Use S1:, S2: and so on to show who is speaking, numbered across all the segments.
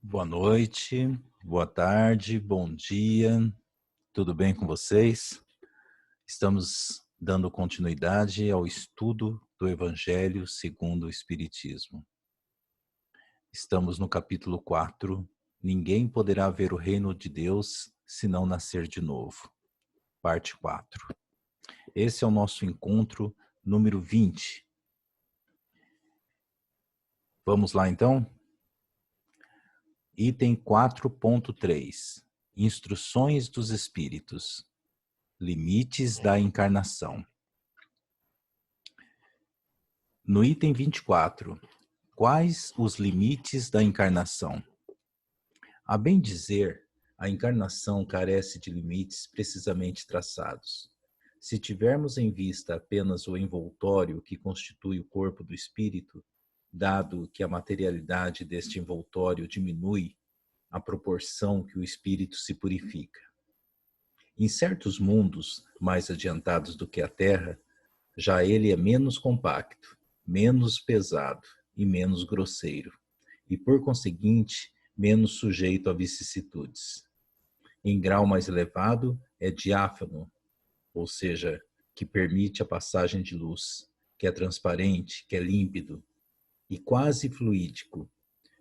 S1: Boa noite, boa tarde, bom dia, tudo bem com vocês? Estamos dando continuidade ao estudo do Evangelho segundo o Espiritismo. Estamos no capítulo 4, Ninguém poderá ver o reino de Deus se não nascer de novo, parte 4. Esse é o nosso encontro número 20. Vamos lá então? Item 4.3, Instruções dos Espíritos. Limites da encarnação. No item 24, quais os limites da encarnação? A bem dizer, a encarnação carece de limites precisamente traçados. Se tivermos em vista apenas o envoltório que constitui o corpo do espírito, dado que a materialidade deste envoltório diminui à proporção que o espírito se purifica. Em certos mundos mais adiantados do que a Terra, já ele é menos compacto, menos pesado e menos grosseiro, e por conseguinte, menos sujeito a vicissitudes. Em grau mais elevado, é diáfano, ou seja, que permite a passagem de luz, que é transparente, que é límpido e quase fluídico.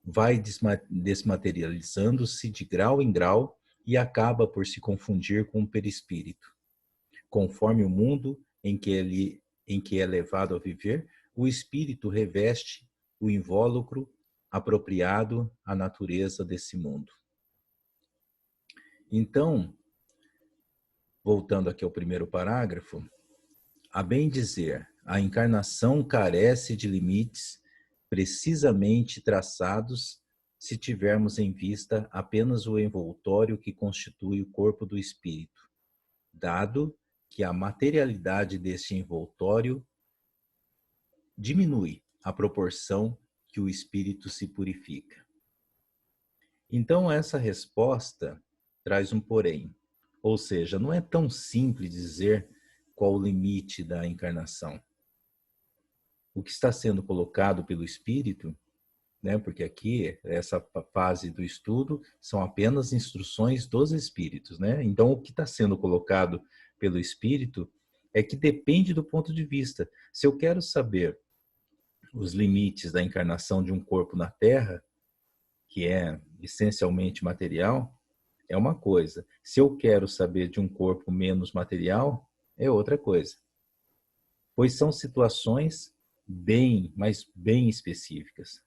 S1: Vai desmaterializando-se de grau em grau e acaba por se confundir com o perispírito. Conforme o mundo em que é levado a viver, o espírito reveste o invólucro apropriado à natureza desse mundo. Então, voltando aqui ao primeiro parágrafo, a bem dizer, a encarnação carece de limites precisamente traçados se tivermos em vista apenas o envoltório que constitui o corpo do espírito, dado que a materialidade deste envoltório diminui à proporção que o espírito se purifica. Então, essa resposta traz um porém, ou seja, não é tão simples dizer qual o limite da encarnação. O que está sendo colocado pelo espírito, né, porque aqui, essa fase do estudo, são apenas instruções dos espíritos, né? Então, o que está sendo colocado pelo espírito é que depende do ponto de vista. Se eu quero saber os limites da encarnação de um corpo na Terra, que é essencialmente material, é uma coisa. Se eu quero saber de um corpo menos material, é outra coisa. Pois são situações mas bem específicas.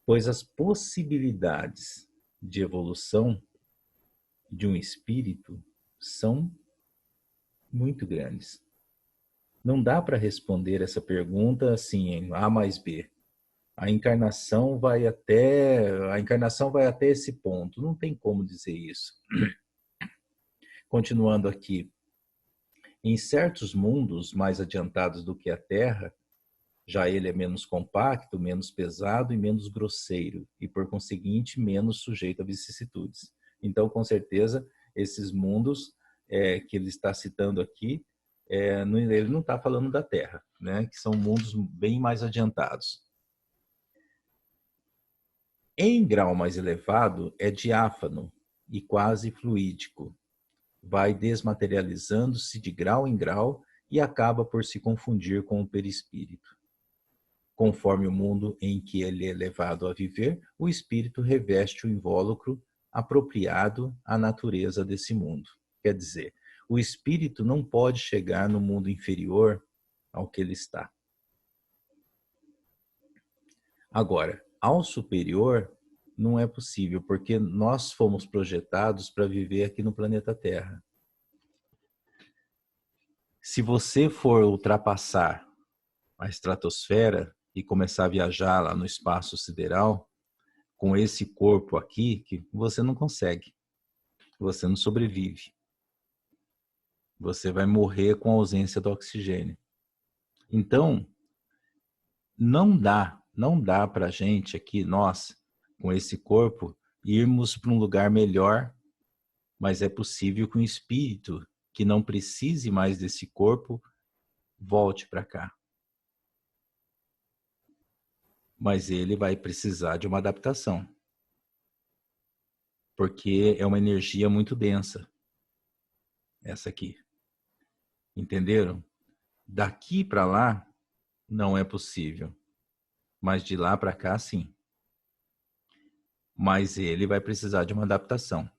S1: Pois as possibilidades de evolução de um espírito são muito grandes. Não dá para responder essa pergunta assim, em A mais B. A encarnação vai até esse ponto. Não tem como dizer isso. Continuando aqui. Em certos mundos mais adiantados do que a Terra, já ele é menos compacto, menos pesado e menos grosseiro, e por conseguinte, menos sujeito a vicissitudes. Então, com certeza, esses mundos que ele está citando aqui, ele não está falando da Terra, né? Que são mundos bem mais adiantados. Em grau mais elevado, é diáfano e quase fluídico. Vai desmaterializando-se de grau em grau e acaba por se confundir com o perispírito. Conforme o mundo em que ele é levado a viver, o espírito reveste o invólucro apropriado à natureza desse mundo. Quer dizer, o espírito não pode chegar no mundo inferior ao que ele está. Agora, ao superior, não é possível, porque nós fomos projetados para viver aqui no planeta Terra. Se você for ultrapassar a estratosfera e começar a viajar lá no espaço sideral, com esse corpo aqui, que você não consegue. Você não sobrevive. Você vai morrer com a ausência do oxigênio. Então, não dá para a gente aqui, nós, com esse corpo, irmos para um lugar melhor, mas é possível que um espírito que não precise mais desse corpo volte para cá. Mas ele vai precisar de uma adaptação. porque é uma energia muito densa, essa aqui. Entenderam? Daqui para lá não é possível, mas de lá para cá sim. Mas ele vai precisar de uma adaptação.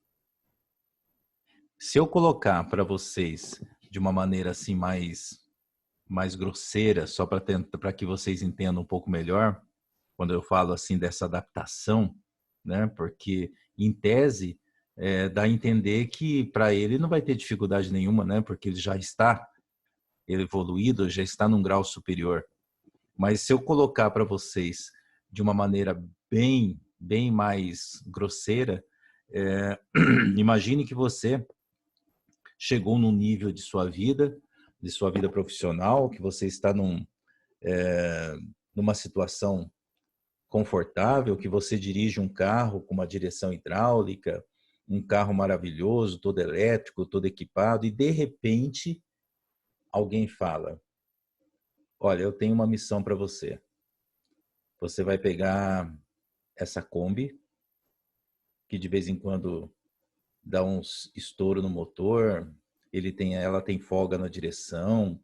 S1: Se eu colocar para vocês de uma maneira assim mais grosseira, só para que vocês entendam um pouco melhor, quando eu falo assim dessa adaptação, né? Porque em tese dá a entender que para ele não vai ter dificuldade nenhuma, né? Porque ele já está evoluído, já está num grau superior. Mas se eu colocar para vocês de uma maneira bem mais grosseira, imagine que você chegou num nível de sua vida profissional, que você está numa situação confortável, que você dirige um carro com uma direção hidráulica, um carro maravilhoso, todo elétrico, todo equipado, e de repente alguém fala: olha, eu tenho uma missão para você. Você vai pegar essa Kombi, que de vez em quando dá uns estouro no motor, ela tem folga na direção,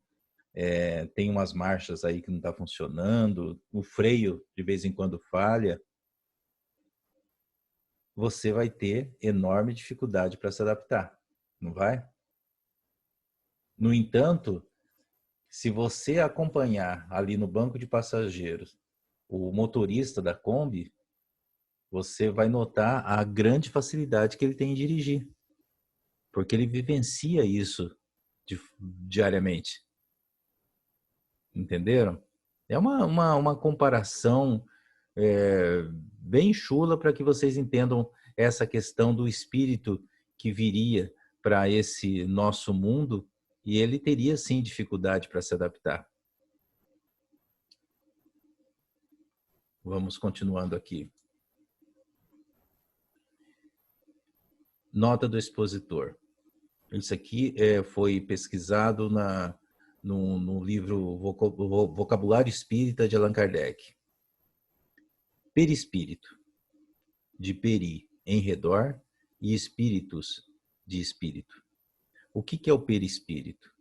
S1: tem umas marchas aí que não está funcionando, o freio de vez em quando falha. Você vai ter enorme dificuldade para se adaptar, não vai? No entanto, se você acompanhar ali no banco de passageiros o motorista da Kombi, você vai notar a grande facilidade que ele tem em dirigir, porque ele vivencia isso diariamente. Entenderam? É uma comparação bem chula para que vocês entendam essa questão do espírito que viria para esse nosso mundo e ele teria sim dificuldade para se adaptar. Vamos continuando aqui. Nota do expositor. Isso aqui foi pesquisado no livro Vocabulário Espírita de Allan Kardec. Perispírito, de peri, em redor, e espíritos, de espírito. O que é o perispírito?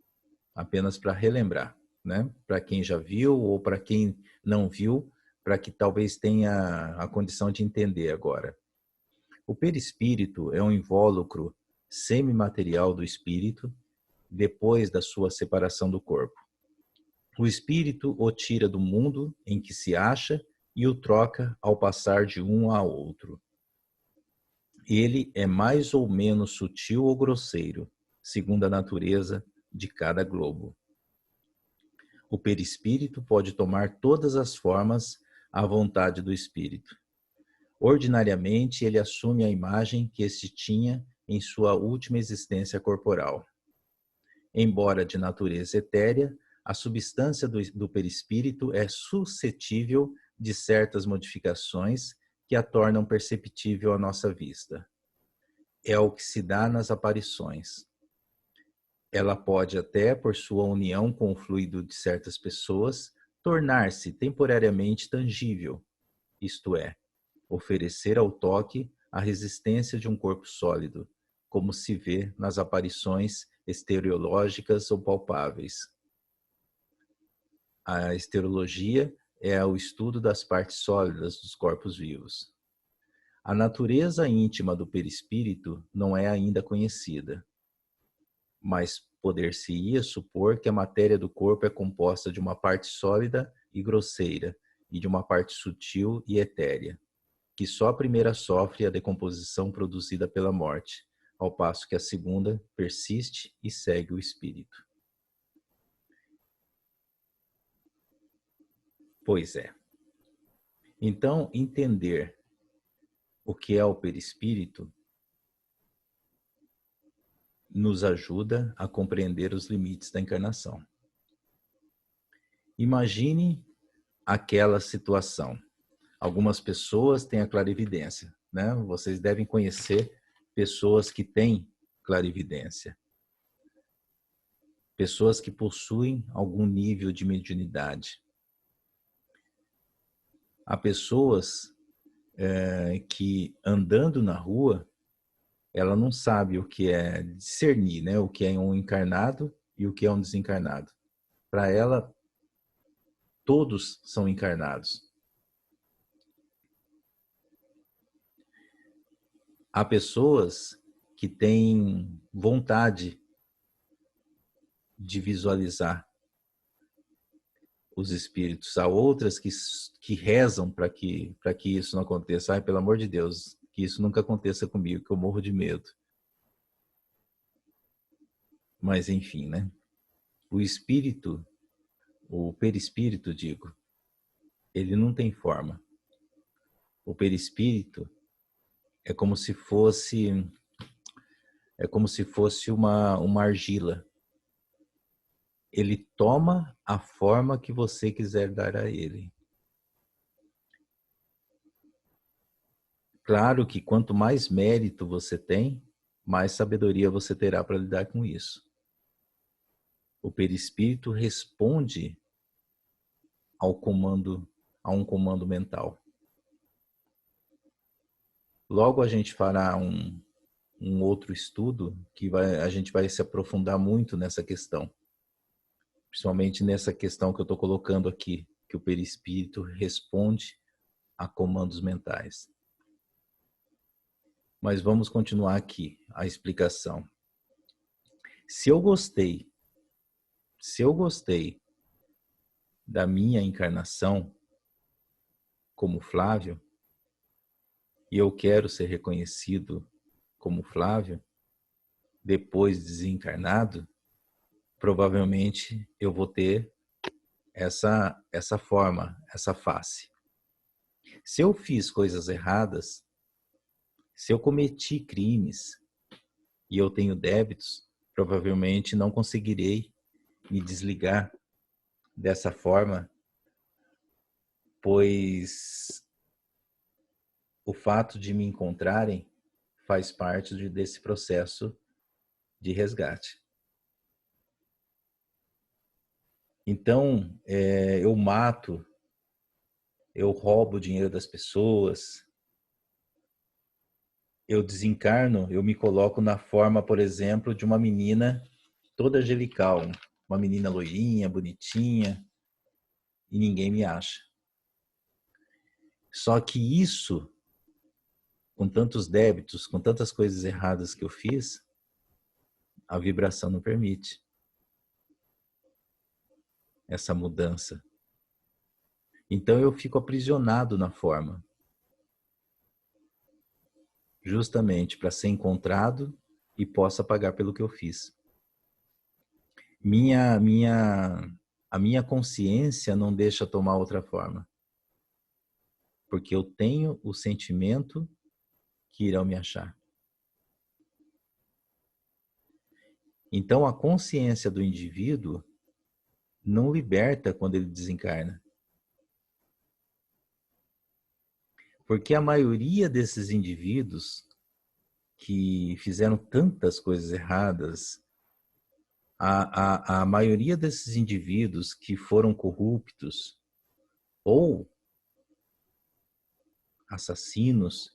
S1: Apenas para relembrar, né? Para quem já viu ou para quem não viu, para que talvez tenha a condição de entender agora. O perispírito é um invólucro semimaterial do espírito depois da sua separação do corpo. O espírito o tira do mundo em que se acha e o troca ao passar de um a outro. Ele é mais ou menos sutil ou grosseiro, segundo a natureza de cada globo. O perispírito pode tomar todas as formas à vontade do espírito. Ordinariamente, ele assume a imagem que este tinha em sua última existência corporal. Embora de natureza etérea, a substância do perispírito é suscetível de certas modificações que a tornam perceptível à nossa vista. É o que se dá nas aparições. Ela pode até, por sua união com o fluido de certas pessoas, tornar-se temporariamente tangível, isto é, oferecer ao toque a resistência de um corpo sólido, como se vê nas aparições estereológicas ou palpáveis. A estereologia é o estudo das partes sólidas dos corpos vivos. A natureza íntima do perispírito não é ainda conhecida, mas poder-se-ia supor que a matéria do corpo é composta de uma parte sólida e grosseira e de uma parte sutil e etérea, que só a primeira sofre a decomposição produzida pela morte, ao passo que a segunda persiste e segue o espírito. Pois é. Então, entender o que é o perispírito nos ajuda a compreender os limites da encarnação. Imagine aquela situação. Algumas pessoas têm a clarividência, né? Vocês devem conhecer pessoas que têm clarividência. Pessoas que possuem algum nível de mediunidade. Há pessoas que andando na rua ela não sabe o que é discernir, né? O que é um encarnado e o que é um desencarnado. Para ela, todos são encarnados. Há pessoas que têm vontade de visualizar os espíritos. Há outras que rezam para que isso não aconteça. Ai, pelo amor de Deus, que isso nunca aconteça comigo, que eu morro de medo. Mas enfim, né? O espírito, o perispírito, digo, ele não tem forma. O perispírito é como se fosse uma argila. Ele toma a forma que você quiser dar a ele. Claro que quanto mais mérito você tem, mais sabedoria você terá para lidar com isso. O perispírito responde ao comando, a um comando mental. Logo a gente fará um outro estudo que a gente vai se aprofundar muito nessa questão. Principalmente nessa questão que eu estou colocando aqui, que o perispírito responde a comandos mentais. Mas vamos continuar aqui a explicação. Se eu gostei da minha encarnação como Flávio, e eu quero ser reconhecido como Flávio, depois de desencarnado, provavelmente eu vou ter essa forma, essa face. Se eu fiz coisas erradas, se eu cometi crimes e eu tenho débitos, provavelmente não conseguirei me desligar dessa forma, pois o fato de me encontrarem faz parte desse processo de resgate. Então, eu mato, eu roubo o dinheiro das pessoas, eu desencarno, eu me coloco na forma, por exemplo, de uma menina toda angelical, uma menina loirinha, bonitinha, e ninguém me acha. Só que isso, com tantos débitos, com tantas coisas erradas que eu fiz, a vibração não permite essa mudança. Então eu fico aprisionado na forma, justamente para ser encontrado e possa pagar pelo que eu fiz. A minha consciência não deixa tomar outra forma, porque eu tenho o sentimento que irão me achar. Então a consciência do indivíduo não liberta quando ele desencarna. Porque a maioria desses indivíduos que fizeram tantas coisas erradas, a maioria desses indivíduos que foram corruptos ou assassinos,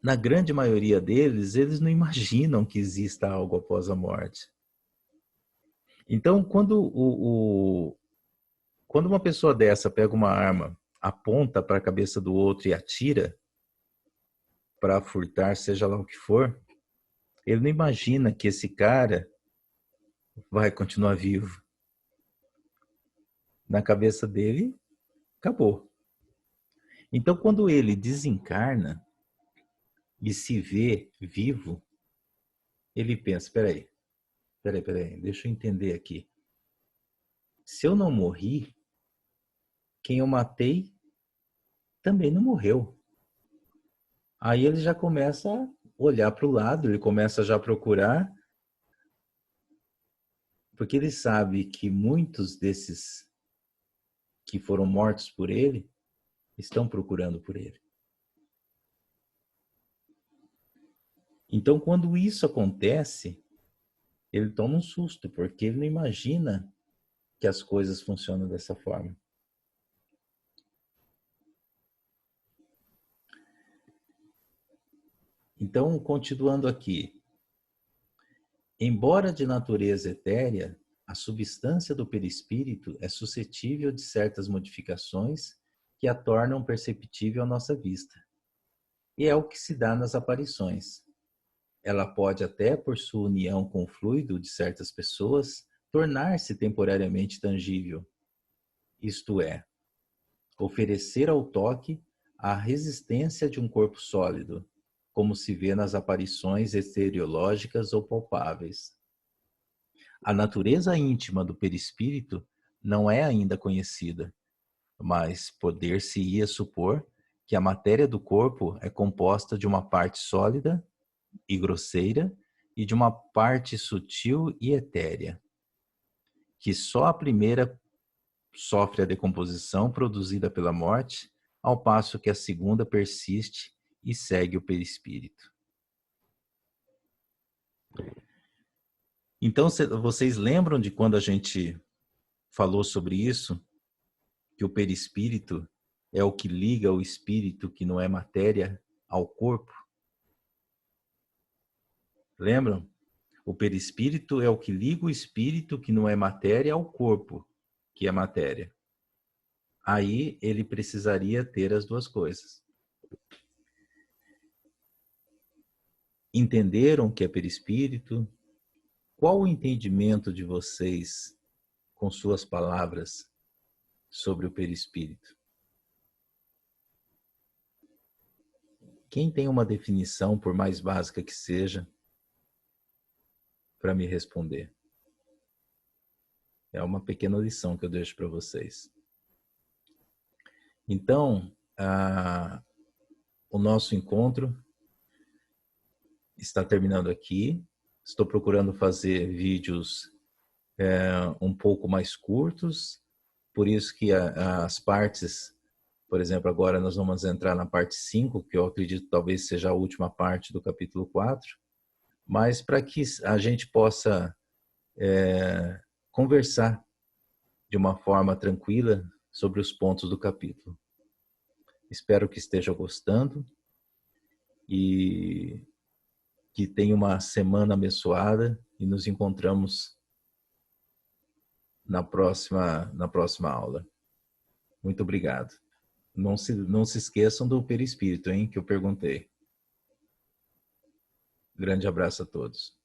S1: na grande maioria deles, eles não imaginam que exista algo após a morte. Então, quando uma pessoa dessa pega uma arma, aponta para a cabeça do outro e atira para furtar, seja lá o que for, ele não imagina que esse cara vai continuar vivo. Na cabeça dele, acabou. Então, quando ele desencarna e se vê vivo, ele pensa, peraí, deixa eu entender aqui. Se eu não morri, quem eu matei também não morreu. Aí ele já começa a olhar para o lado, ele começa já a procurar, porque ele sabe que muitos desses que foram mortos por ele estão procurando por ele. Então, quando isso acontece, ele toma um susto, porque ele não imagina que as coisas funcionam dessa forma. Então, continuando aqui. Embora de natureza etérea, a substância do perispírito é suscetível de certas modificações que a tornam perceptível à nossa vista. E é o que se dá nas aparições. Ela pode até, por sua união com o fluido de certas pessoas, tornar-se temporariamente tangível, isto é, oferecer ao toque a resistência de um corpo sólido, como se vê nas aparições exteriológicas ou palpáveis. A natureza íntima do perispírito não é ainda conhecida, mas poder-se-ia supor que a matéria do corpo é composta de uma parte sólida e grosseira e de uma parte sutil e etérea, que só a primeira sofre a decomposição produzida pela morte, ao passo que a segunda persiste e segue o perispírito. Então, vocês lembram de quando a gente falou sobre isso? Que o perispírito é o que liga o espírito, que não é matéria, ao corpo? Lembram? O perispírito é o que liga o espírito, que não é matéria, ao corpo, que é matéria. Aí ele precisaria ter as duas coisas. Entenderam o que é perispírito? Qual o entendimento de vocês, com suas palavras, sobre o perispírito? Quem tem uma definição, por mais básica que seja, para me responder? É uma pequena lição que eu deixo para vocês. Então, o nosso encontro está terminando aqui. Estou procurando fazer vídeos um pouco mais curtos, por isso que as partes, por exemplo, agora nós vamos entrar na parte 5, que eu acredito talvez seja a última parte do capítulo 4, mas para que a gente possa conversar de uma forma tranquila sobre os pontos do capítulo. Espero que esteja gostando e que tenha uma semana abençoada e nos encontramos na próxima aula. Muito obrigado. Não se esqueçam do perispírito, hein, que eu perguntei. Grande abraço a todos.